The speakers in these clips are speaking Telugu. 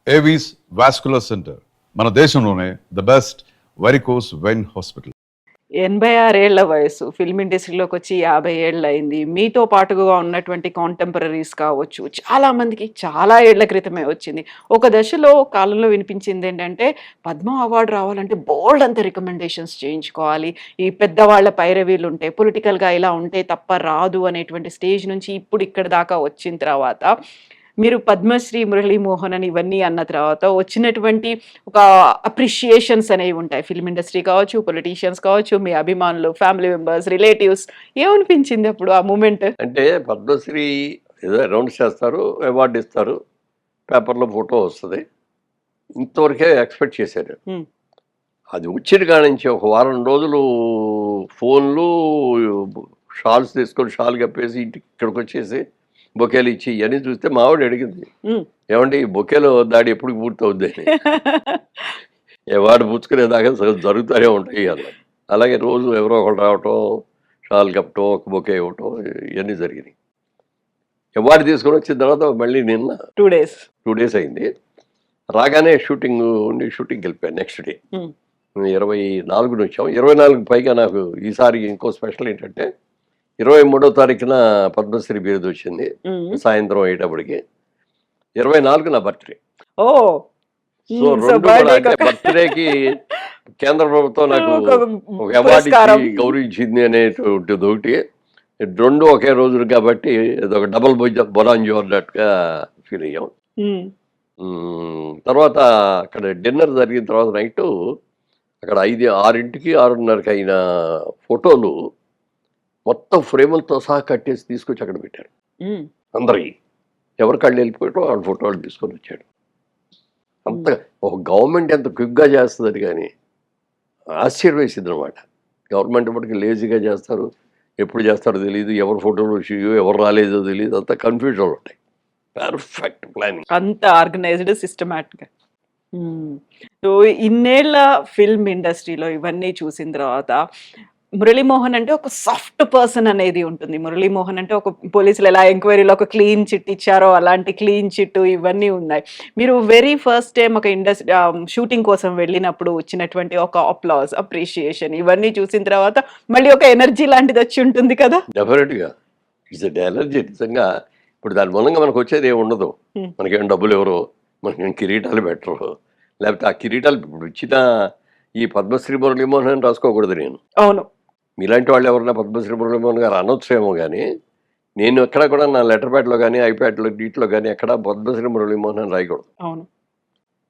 ఏవీస్ వాస్కులర్ సెంటర్ మన దేశంలోనే the best varicose vein hospital. 86 ఏళ్ల వయసు ఫిల్మ్ ఇండస్ట్రీలోకి వచ్చి 50 ఏళ్ళు అయింది. మీతో పాటుగా ఉన్నటువంటి కాంటెంపరరీస్ కావచ్చు, చాలా మందికి చాలా ఏళ్ల క్రితమే వచ్చింది. ఒక దశలో కాలంలో వినిపించింది ఏంటంటే, పద్మ అవార్డు రావాలంటే బోల్డ్ అంత రికమెండేషన్స్ చేయించుకోవాలి. ఈ పెద్దవాళ్ళ పైరవీలు ఉంటాయి. పొలిటికల్‌గా ఇలా ఉంటే తప్ప రాదు అనేటువంటి స్టేజ్ నుంచి ఇప్పుడు ఇక్కడి దాకా వచ్చిన తర్వాత, మీరు పద్మశ్రీ మురళీమోహన్ అని ఇవన్నీ అన్న తర్వాత వచ్చినటువంటి ఒక అప్రిషియేషన్స్ అనేవి ఉంటాయి. ఫిల్మ్ ఇండస్ట్రీ కావచ్చు, పొలిటీషియన్స్ కావచ్చు, మీ అభిమానులు, ఫ్యామిలీ మెంబర్స్, రిలేటివ్స్ ఏమనిపించింది అప్పుడు ఆ మూమెంట్? అంటే పద్మశ్రీ ఏదో అనౌన్స్ చేస్తారు, అవార్డు ఇస్తారు, పేపర్లో ఫోటో వస్తుంది, ఇంతవరకే ఎక్స్పెక్ట్ చేశారు. అది వచ్చిన కాడ నుంచి ఒక వారం రోజులు ఫోన్లు, షాల్స్ తీసుకొని షాల్ కప్పేసి ఇంటికి ఇక్కడికి వచ్చేసి బొకేలు ఇచ్చి ఇవన్నీ చూస్తే మా ఆవిడ అడిగింది, ఏమంటే ఈ బొకేలో దాడి ఎప్పుడు పూర్తవుద్ది అని. అవార్డు పుచ్చుకునేదాకా జరుగుతూనే ఉంటాయి అలా. అలాగే రోజు ఎవరో ఒకరు రావటం, షాల్ కప్పటం, ఒక బొకే ఇవ్వటం, ఇవన్నీ జరిగినాయి. అవార్డు తీసుకొని వచ్చిన తర్వాత మళ్ళీ నిన్న 2 డేస్ అయింది. రాగానే షూటింగ్కి వెళ్ళిపోయాను. నెక్స్ట్ డే 24 వచ్చాం. 24 పైగా నాకు ఈసారి ఇంకో స్పెషల్ ఏంటంటే 23వ తారీఖున పద్మశ్రీ బిరుదు వచ్చింది సాయంత్రం అయ్యేటప్పటికి. 24 నా బర్త్డే. సో 2 కూడా అంటే బర్త్డేకి కేంద్ర ప్రభుత్వం నాకు ఒక అవార్డు ఇచ్చి గౌరవించింది అనేటువంటిది ఒకటి, 2 ఒకే రోజు కాబట్టి ఒక డబుల్ బొరాంజో అన్నట్టుగా ఫీల్ అయ్యాం. తర్వాత అక్కడ డిన్నర్ జరిగిన తర్వాత నైట్ అక్కడ 6కి 6:30కి అయిన ఫోటోలు మొత్తం ఫ్రేములతో సహా కట్టేసి తీసుకొచ్చి అక్కడ పెట్టారు. అందరికి ఎవరి కళ్ళు వెళ్ళిపోయటం వాళ్ళ ఫోటోలు తీసుకొని వచ్చాడు. అంత ఒక గవర్నమెంట్ ఎంత క్విక్గా చేస్తుంది కానీ ఆశ్చర్యం వేసింది అనమాట. గవర్నమెంట్ ఇప్పటికి లేజీగా చేస్తారు, ఎప్పుడు చేస్తారో తెలియదు, ఎవరి ఫోటోలు వచ్చాయో ఎవరు రాలేదో తెలియదు, అంతా కన్ఫ్యూజన్ ఉంటాయి. పర్ఫెక్ట్ ప్లానింగ్, అంత ఆర్గనైజ్డ్, సిస్టమాటిక్గా. సో ఇన్నేళ్ల ఫిల్మ్ ఇండస్ట్రీలో ఇవన్నీ చూసిన తర్వాత మురళీమోహన్ అంటే ఒక సాఫ్ట్ పర్సన్ అనేది ఉంటుంది. మురళీమోహన్ అంటే ఒక పోలీసులు ఎలా ఎంక్వైరీలో ఒక క్లీన్ చిట్ ఇచ్చారో అలాంటి క్లీన్ చిట్ ఇవన్నీ ఉన్నాయి. మీరు వెరీ ఫస్ట్ టైం ఒక షూటింగ్ కోసం వెళ్ళినప్పుడు వచ్చినటువంటి ఒక అప్లాజ్, అప్రిషియేషన్ ఇవన్నీ చూసిన తర్వాత మళ్ళీ ఒక ఎనర్జీ లాంటిది వచ్చి ఉంటుంది కదా? డెఫినెట్గా ఇట్స్ ఎనర్జీ. నిజంగా ఇప్పుడు దాని మూలంగా మనకు వచ్చేది ఏమి ఉండదు. మనకేం డబ్బులు ఎవరు, మనకేం కిరీటాలు పెట్టరు, లేకపోతే ఆ కిరీటాలు ఇప్పుడు ఇచ్చిన ఈ పద్మశ్రీ మురళీమోహన్ అని రాసుకోకూడదు నేను. అవును, మీలాంటి వాళ్ళు ఎవరన్నా పద్మశ్రీ మురళీమోహన్ గారు అనొచ్చేమో కానీ నేను ఎక్కడ కూడా నా లెటర్ ప్యాడ్లో కానీ ఐప్యాడ్లో వీటిలో కానీ ఎక్కడ పద్మశ్రీ మురళీమోహన్ అని రాయకూడదు. అవును,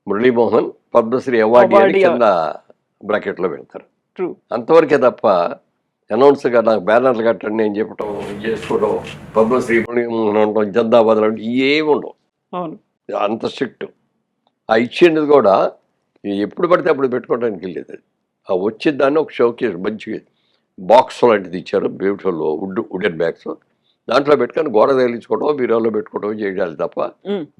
మురళీమోహన్ పద్మశ్రీ అవార్డు కింద బ్రాకెట్లో పెడతారు. అంతవరకే తప్ప అనౌన్స్గా నాకు బ్యానర్లు కట్టండి నేను చెప్పటం, చేసుకోవడం, పద్మశ్రీ మురళీమోహన్ ఉండటం, జందాబాద్ అంటే ఏమి ఉండవు. అవును, అంత స్ట్రిక్ట్. ఆ ఇచ్చేది కూడా ఎప్పుడు పడితే అప్పుడు పెట్టుకోవడానికి వెళ్ళేది. ఆ వచ్చేదాన్ని ఒక షోకేస్ మంచి బాక్స్ లాంటిది ఇచ్చారు, బ్యూటిఫుల్ వుడెన్ బ్యాగ్స్, దాంట్లో పెట్టుకొని గోడ తగిలించుకోవడం, బీరాలో పెట్టుకోవడం చేయాలి తప్ప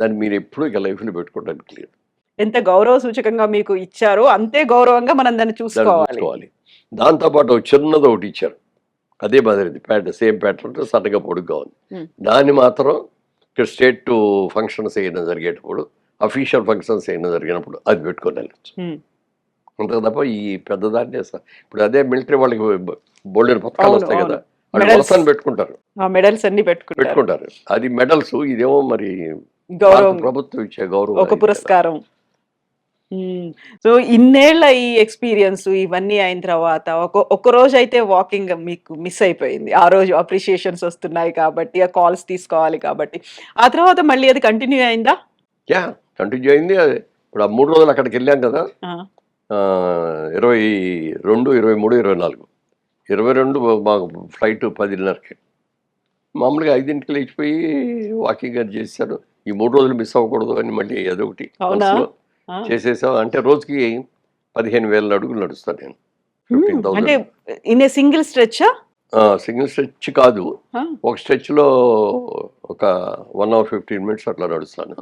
దాన్ని మీరు ఎప్పుడు ఇక లైఫ్లో పెట్టుకోవడానికి లేదు. ఎంత గౌరవ సూచకంగా మీకు ఇచ్చారో అంతే గౌరవంగా మనం దాన్ని చూసుకోవాలి. దాంతోపాటు చిన్నది ఒకటి ఇచ్చారు, అదే మాదిరి సేమ్ ప్యాటర్న్, సన్నగా పొడుగ్గా ఉంది. దాన్ని మాత్రం ఇక్కడ స్టేట్ ఫంక్షన్స్ అయినా జరిగేటప్పుడు, అఫీషియల్ ఫంక్షన్స్ అయినా జరిగినప్పుడు అది పెట్టుకొని వెళ్ళచ్చు. అంతే తప్ప ఈ పెద్దదాన్ని ఇప్పుడు అదే మిలిటరీ వాళ్ళకి బోల్డెన్ పథకాలు వస్తాయి కదా, వాళ్ళు వలసని పెట్టుకుంటారు, మెడల్స్ అన్ని పెట్టుకుంటారు. అది మెడల్స్, ఇదేమో మరి ప్రభుత్వం ఇచ్చే గౌరవం, ఒక పురస్కారం. సో ఇన్నేళ్ల ఈ ఎక్స్పీరియన్స్ ఇవన్నీ అయిన తర్వాత ఒక రోజు అయితే వాకింగ్ మీకు మిస్ అయిపోయింది. ఆ రోజు అప్రిషియేషన్స్ వస్తున్నాయి కాబట్టి, ఆ కాల్స్ తీసుకోవాలి కాబట్టి. ఆ తర్వాత మళ్ళీ అది కంటిన్యూ అయిందా? కంటిన్యూ అయింది. ఇప్పుడు ఆ 3 రోజులు అక్కడికి వెళ్ళాం కదా, 22, 23, 24. 22 మాకు ఫ్లైట్ 10:30కి. మామూలుగా 5ంటికి లేచిపోయి వాకింగ్ అది చేశాను. ఈ 3 రోజులు మిస్ అవ్వకూడదు అని మళ్ళీ అదొకటి చేసేసాం. అంటే రోజుకి 15,000 అడుగులు నడుస్తాను నేను. 15,000 సింగిల్ స్ట్రెచ్? సింగిల్ స్ట్రెచ్ కాదు, ఒక స్ట్రెచ్లో ఒక 1 hour 15 minutes అట్లా నడుస్తాను.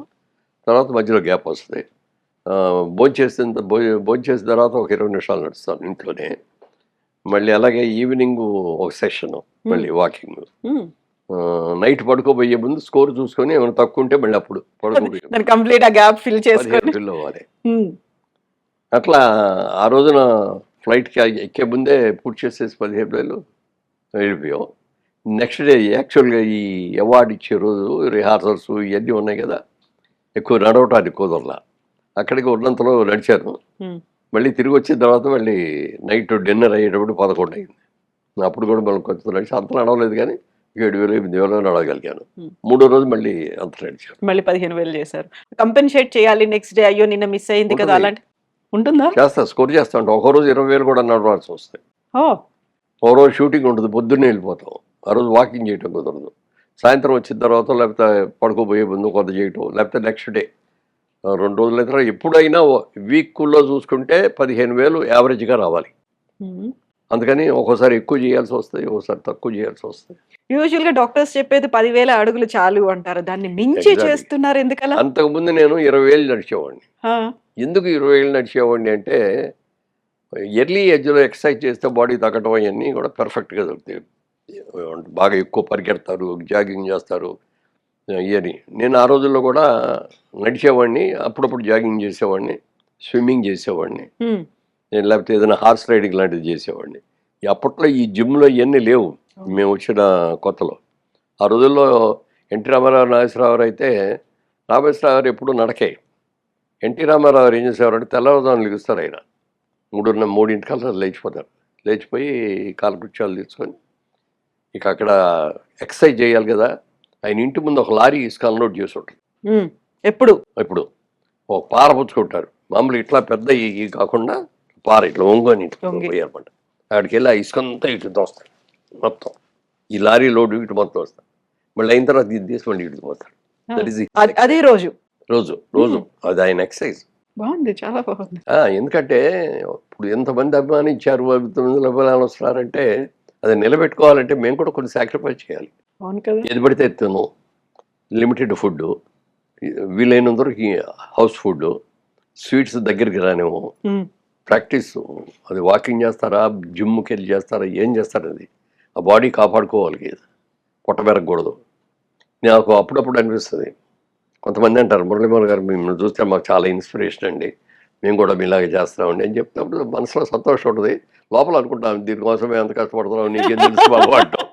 తర్వాత మధ్యలో గ్యాప్ వస్తుంది. భోంచేసిన తర్వాత ఒక 20 నిమిషాలు నడుస్తాను ఇంట్లోనే. మళ్ళీ అలాగే ఈవినింగ్ ఒక సెషన్, మళ్ళీ వాకింగ్. నైట్ పడుకోబోయే ముందు స్కోర్ చూసుకొని ఏమైనా తక్కువ ఉంటే మళ్ళీ అప్పుడు పడుకోబోయే దాని కంప్లీట్ ఆ గ్యాప్ ఫిల్ 15 చేసుకొని ఫిల్ అవ్వాలి. అట్లా ఆ రోజున ఫ్లైట్కి ఎక్కే ముందే పూర్తి చేసేసి 15,000 వెళ్ళిపోయాం. నెక్స్ట్ డే యాక్చువల్గా ఈ అవార్డు ఇచ్చే రోజు రిహార్సల్స్ ఇవన్నీ ఉన్నాయి కదా, ఎక్కువ నడవటానికి కుదరలా. అక్కడికి ఉన్నంతలో నడిచాను. మళ్ళీ తిరిగి వచ్చిన తర్వాత మళ్ళీ నైట్ డిన్నర్ అయ్యేటప్పుడు 11 అయింది. అప్పుడు కూడా మళ్ళీ కొంచెం నడిచి అంత నడవలేదు, కానీ 7,000 8,000 నడవగలిగాను. మూడో రోజు మళ్ళీ అంత నడిచాను. మళ్ళీ 15,000 చేశారు. కంపెన్సేట్ చేయాలి నెక్స్ట్ డే, అయ్యో నిన్న మిస్ అయింది కదా, ఉంటుంది. అలాంటి ఉంటుందా? చేస్తా, స్కోర్ చేస్తా ఉంటాం. ఒక రోజు 20,000 కూడా నడవాల్సి వస్తాయి. ఓ ఓ రోజు షూటింగ్ ఉంటుంది, పొద్దున్నే వెళ్ళిపోతాం. ఆ రోజు వాకింగ్ చేయటం కుదరదు. సాయంత్రం వచ్చిన తర్వాత లేకపోతే పడుకోబోయే ముందు కొంత చేయటం, లేకపోతే నెక్స్ట్ డే 2 రోజుల తర్వాత ఎప్పుడైనా వీక్లో చూసుకుంటే 15,000 యావరేజ్గా రావాలి. అందుకని ఒక్కోసారి ఎక్కువ చేయాల్సి వస్తాయి, ఒక్కోసారి తక్కువ చేయాల్సి వస్తాయి. యూజువల్ గా డాక్టర్స్ చెప్పేది 10,000 అడుగులు చాలు అంటారు, దాన్ని మించి Exactly. చేస్తున్నారు ఎందుకలా? అంతకుముందు నేను 20,000 నడిచేవాడిని. ఎందుకు 20,000 నడిచేవాడిని అంటే ఎర్లీ ఏజ్లో ఎక్సర్సైజ్ చేస్తే బాడీ తగ్గడం అవన్నీ కూడా పర్ఫెక్ట్గా దొరుకుతాయి. బాగా ఎక్కువ పరిగెడతారు, జాగింగ్ చేస్తారు ఇవన్నీ. నేను ఆ రోజుల్లో కూడా నడిచేవాడిని, అప్పుడప్పుడు జాగింగ్ చేసేవాడిని, స్విమ్మింగ్ చేసేవాడిని, నేను లేకపోతే ఏదైనా హార్స్ రైడింగ్ లాంటిది చేసేవాడిని. అప్పట్లో ఈ జిమ్లో ఇవన్నీ లేవు మేము వచ్చిన కొత్తలో. ఆ రోజుల్లో ఎన్టీ రామారావు, నాగేశ్వరరావు అయితే, నాగేశ్వరరావు ఎప్పుడు నడకే. ఎన్టీ రామారావు ఏం చేసేవారంటే తెల్లవారుజామున లెగుస్తారు. ఆయన 3:30 లేచిపోతారు. లేచిపోయి కాలకృత్యాలు తీసుకొని ఇక అక్కడ ఎక్సర్సైజ్ చేయాలి కదా, ఆయన ఇంటి ముందు ఒక లారీ ఇసుక అన్లోడ్ చేసి ఉంటుంది. ఇప్పుడు ఒక పార పుచ్చుకుంటారు, మామూలు ఇట్లా పెద్ద ఈ కాకుండా పార ఇట్లా ఒంగోని పోయారన్నమాట. అక్కడికి వెళ్ళి ఆ ఇసుక అంతా ఇటు తోస్తారు మొత్తం. ఈ లారీ లోడ్ ఇటు మొత్తం వస్తారు. మళ్ళీ అయిన తర్వాత ఇది తీసి మళ్ళీ ఇటు పోతారు. దట్ ఈస్ అదే రోజు రోజు అది ఆయన ఎక్సర్సైజ్. బాగుంది, చాలా బాగుంది. ఎందుకంటే ఇప్పుడు ఎంతమంది అభిమానించారు, 9 అభిమానులు వస్తున్నారంటే అది నిలబెట్టుకోవాలంటే మేము కూడా కొన్ని సాక్రిఫైస్ చేయాలి. అవును కదా. ఏది పడితే ఎత్తాను, లిమిటెడ్ ఫుడ్, వీలైనంత వరకు హౌస్ ఫుడ్, స్వీట్స్ దగ్గరికి రానేమో, ప్రాక్టీస్. అది వాకింగ్ చేస్తారా, జిమ్కి వెళ్ళి చేస్తారా, ఏం చేస్తారు, అది ఆ బాడీ కాపాడుకోవాలి, పొట్ట పెరగకూడదు. నాకు అప్పుడప్పుడు అనిపిస్తుంది, కొంతమంది అంటారు మురళీమోహన్ గారు మిమ్మల్ని చూస్తే మాకు చాలా ఇన్స్పిరేషన్ అండి, మేము కూడా మీలాగే చేస్తామండి అని చెప్తున్నప్పుడు మనసులో సంతోషం ఉంటుంది. లోపల అనుకుంటాం దీనికోసమే ఎంత కష్టపడుతున్నాం, నీకేం తెలుసు బాబు అంటాం.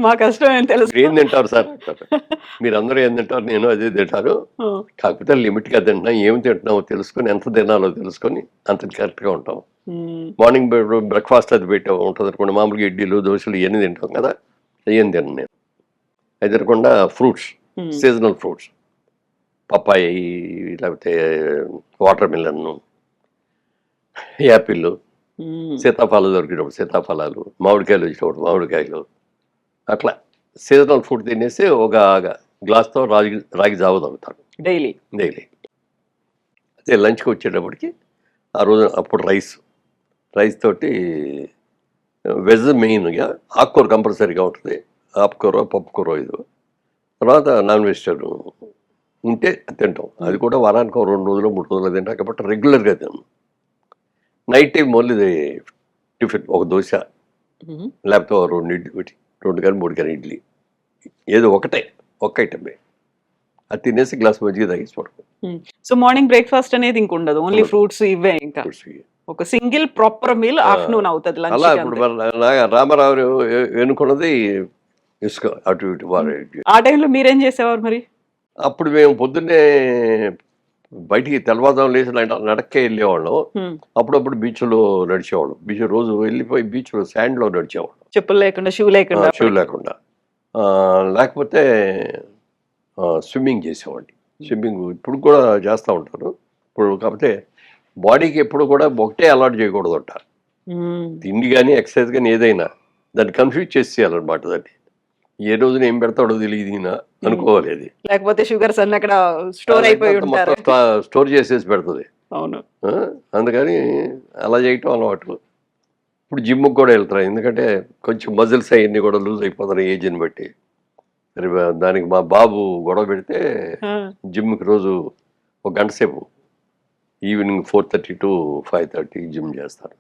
మా కష్టం ఏం తెలుసు. ఏం తింటారు సార్ అంటారు. మీరందరూ ఏం తింటారు, నేను అదే తింటాను, కాకపోతే లిమిట్గా తింటున్నాం, ఏమి తింటున్నామో తెలుసుకొని ఎంత తినాలో తెలుసుకొని అంత కరెక్ట్గా ఉంటాం. మార్నింగ్ బ్రేక్ఫాస్ట్ అది పెట్టే ఉంటుంది అనుకోండి, మామూలుగా ఇడ్లీలు దోశలు ఇవన్నీ తింటాం కదా, ఏం తిన్నాను నేను. అది తినకుండా ఫ్రూట్స్, సీజనల్ ఫ్రూట్స్, పప్పాయి, లేకపోతే వాటర్ మిలన్, యాపిల్, సీతాఫలాలు దొరికినప్పుడు సీతాఫలాలు, మామిడికాయలు వచ్చినప్పుడు మామిడికాయలు, అట్లా సీజనల్ ఫుడ్ తినేసి ఒక గ్లాస్తో రాగి జావ తాగుతాను డైలీ. అదే లంచ్కి వచ్చేటప్పటికి ఆ రోజు అప్పుడు రైస్ తోటి వెజ్ మెయిన్గా ఆకుకూర కంపల్సరీగా ఉంటుంది, ఆకుకూర పప్పుకూర ఇది. తర్వాత నాన్ వెజిటేరియన్ ఉంటే తింటాం, అది కూడా వారానికి 2 రోజులు 3 రోజులు తింటాం కాబట్టి రెగ్యులర్గా తిన్నాం. నైట్ టైం ఓన్లీ టిఫిన్, ఒక దోశ లేకపోతే 2 ఇడ్లీ, 2 కానీ 3 కానీ ఇడ్లీ, ఏదో ఒక్క ఐటమే, అది తినేసి గ్లాస్ మజ్జిగ తాగేసి పడుకో. సో మార్నింగ్ బ్రేక్ఫాస్ట్ అనేది ఇంక ఉండదు, ఓన్లీ ఫ్రూట్స్ ఇవే. ఇంకా ఒక సింగిల్ ప్రాపర్ మీల్ ఆఫ్టర్నూన్ అవుతుంది లంచ్. అలా ఇప్పుడు రామారావు ఎన్నుకున్నది ఇసుక అటు ఇటు ఆ టైంలో మీరేం చేసేవారు మరి? అప్పుడు మేము పొద్దున్నే బయటికి తెల్లవారుజాము లేచి నడక్కే వెళ్ళేవాళ్ళం. అప్పుడప్పుడు బీచ్లో నడిచేవాళ్ళం. బీచ్ రోజు వెళ్ళిపోయి బీచ్లో శాండ్లో నడిచేవాళ్ళం, చెప్పులు లేకుండా, షూ లేకుండా. లేకపోతే స్విమ్మింగ్ చేసేవాడిని. స్విమ్మింగ్ ఇప్పుడు కూడా చేస్తూ ఉంటారు. ఇప్పుడు కాకపోతే బాడీకి ఎప్పుడు కూడా ఒకటే అలవాటు చేయకూడదు అంట. తిండి కానీ ఎక్సర్సైజ్ కానీ ఏదైనా దాన్ని కన్ఫ్యూజ్ చేసేయాలన్నమాట. దాన్ని ఏ రోజున ఏం పెడతాడో తెలియదు ఈయన అనుకోవాలి. అది లేకపోతే షుగర్స్ అన్ని అక్కడ స్టోర్ అయిపోయి ఉంటారు, స్టోర్ చేసేసి పెడుతుంది. అవును. అందుకని అలా చేయటం అలవాటు. ఇప్పుడు జిమ్కి కూడా వెళ్తారు, ఎందుకంటే కొంచెం మజిల్స్ అవన్నీ కూడా లూజ్ అయిపోతారు ఏజ్ని బట్టి. దానికి మా బాబు గొడవ పెడితే జిమ్కి రోజు 1 గంట సేపు ఈవినింగ్ 4:30 to 5:30 జిమ్ చేస్తారు.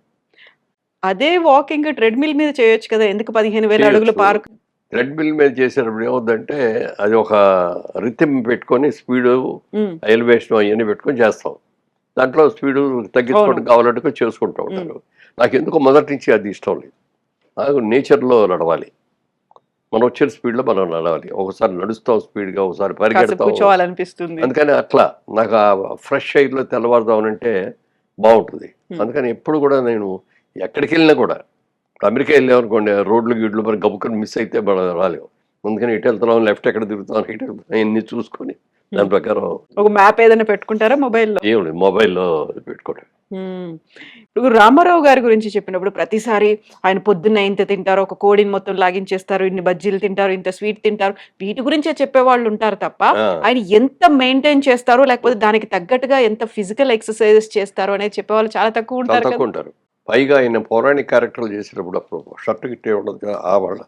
అదే వాకింగ్ ట్రెడ్మిల్ మీద చేయొచ్చు కదా, ఎందుకు 15,000 అడుగులు పార్క్? థ్రెడ్మిల్ మీద చేసేటప్పుడు ఏమవుద్దంటే అది ఒక రిథమ్ పెట్టుకొని స్పీడు ఎలివేషన్ అవన్నీ పెట్టుకొని చేస్తాం. దాంట్లో స్పీడు తగ్గించుకోవడం కావాలంటే చేసుకుంటూ ఉంటారు. నాకు ఎందుకో మొదటి నుంచి అది ఇష్టం లేదు. నాకు నేచర్లో నడవాలి, మనం వచ్చిన స్పీడ్లో మనం నడవాలి. ఒకసారి నడుస్తాం స్పీడ్గా, ఒకసారి పరిగెడతాం. కూర్చోవాలనిపిస్తుంది. అందుకని అట్లా నాకు ఆ ఫ్రెష్ ఎయిర్లో తెల్లవారుదామనంటే బాగుంటుంది. అందుకని ఎప్పుడు కూడా నేను ఎక్కడికి వెళ్ళినా కూడా, అమెరికా వెళ్ళామనుకోండి, రోడ్లు గీడ్లు మరి గబుక్కని మిస్ అయితే మనం రాలేము. అందుకని ఇటు వెళ్తున్నాం, లెఫ్ట్ ఎక్కడ తిరుగుతాం, ఇటు అన్ని చూసుకొని దాని ప్రకారం ఒక మ్యాప్ ఏదైనా పెట్టుకుంటారా మొబైల్లో? ఏమి మొబైల్లో పెట్టుకోవడం. ఇప్పుడు రామారావు గారి గురించి చెప్పినప్పుడు ప్రతిసారి ఆయన పొద్దున్న ఇంత తింటారు, ఒక కోడిని మొత్తం లాగించేస్తారు, ఇన్ని బజ్జీలు తింటారు, ఇంత స్వీట్ తింటారు, వీటి గురించే చెప్పేవాళ్ళు ఉంటారు తప్ప ఆయన ఎంత మెయింటైన్ చేస్తారో, లేకపోతే దానికి తగ్గట్టుగా ఎంత ఫిజికల్ ఎక్సర్సైజెస్ చేస్తారో అనేది చెప్పేవాళ్ళు చాలా తక్కువ ఉంటారు. పైగా ఆయన పౌరాణిక క్యారెక్టర్లు చేసినప్పుడు అప్పుడు షర్ట్ గిట్టే ఉండదు కదా, ఆ వాళ్ళ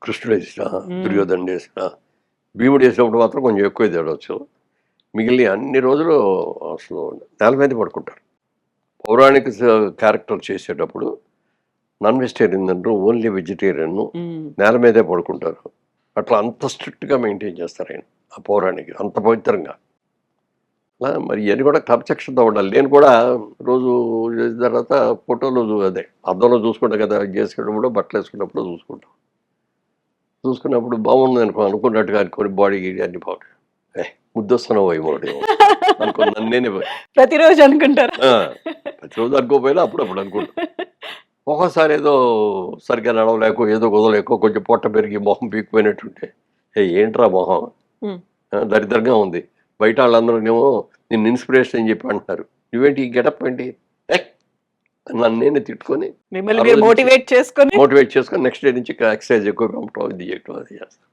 కృష్ణుడు వేసిన, దుర్యోధనుడు వేసిన, భీముడు వేసినప్పుడు మాత్రం కొంచెం ఎక్కువ తేడవచ్చు. మిగిలిన అన్ని రోజులు అసలు నేల మీద పడుకుంటారు. పౌరాణిక క్యారెక్టర్ చేసేటప్పుడు నాన్ వెజిటేరియన్ అంటారు, ఓన్లీ వెజిటేరియన్, నేల మీదే పడుకుంటారు. అట్లా అంత స్ట్రిక్ట్గా మెయింటైన్ చేస్తారు ఆయన ఆ పౌరాణిక, అంత పవిత్రంగా. మరి ఇవన్నీ కూడా క్రమశిక్షణతో ఉండాలి. నేను కూడా రోజు చేసిన తర్వాత ఫోటోలు అదే అద్దంలో చూసుకుంటాం కదా, చేసుకున్నప్పుడు బట్టలు వేసుకున్నప్పుడు చూసుకున్నప్పుడు బాగుంది అనుకున్నట్టుగా అనుకోని బాడీ గీడి అన్ని బాగుంటాయి. ముద్దొస్తున్నావు ఏమోటి అనుకో, నన్నేనే ప్రతిరోజు అనుకుంటారు. ప్రతిరోజు అనుకోపోయినా అప్పుడప్పుడు అనుకుంటా. ఒక్కోసారి ఏదో సరిగ్గా నడవలేకో, ఏదో కుదరలేకో, కొంచెం పొట్ట పెరిగి మొహం పీకిపోయినట్టుంటే, ఏంట్రా మొహం దరిద్రంగా ఉంది, బయట వాళ్ళందరూనేమో నిన్ను ఇన్స్పిరేషన్ అని చెప్పి అంటున్నారు, నువ్వేంటి ఈ గెటప్ ఏంటి, నన్ను నేనే తిట్టుకొని మోటివేట్ చేసుకొని నెక్స్ట్ డే నుంచి ఎక్సర్సైజ్ ఎక్కువ పంపటం, ఇది చేయటం, అది చేస్తాను.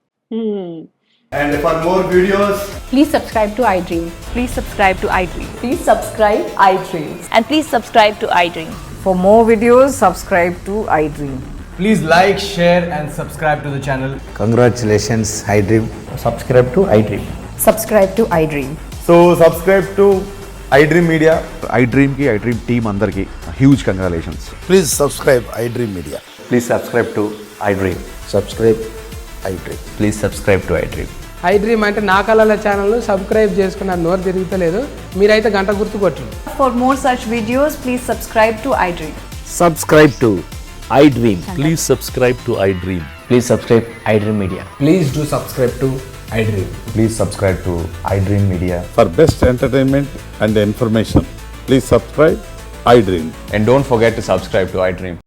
And for more videos, please subscribe to iDream. Please subscribe to iDream. Please subscribe iDream. And please subscribe to iDream. For more videos, subscribe to iDream. please like, share and subscribe to the channel. Congratulations, iDream. Subscribe to iDream. Subscribe to iDream. So subscribe to iDream Media. iDream team andarki huge congratulations. Please subscribe iDream Media. Please subscribe to iDream. Subscribe iDream. Please subscribe to iDream. iDream అంటే నా కళల ఛానల్ సబ్స్క్రైబ్ చేసుకున్న నోరు తిరుగుతలేదు, మీరైతే గంట గుర్తు కొట్టండి. For more such videos, please subscribe to iDream. Subscribe to iDream. Please subscribe to iDream. Please subscribe iDream Media. Please do subscribe to iDream. Please subscribe to iDream Media. For best entertainment and information, please subscribe iDream. And don't forget to subscribe to iDream.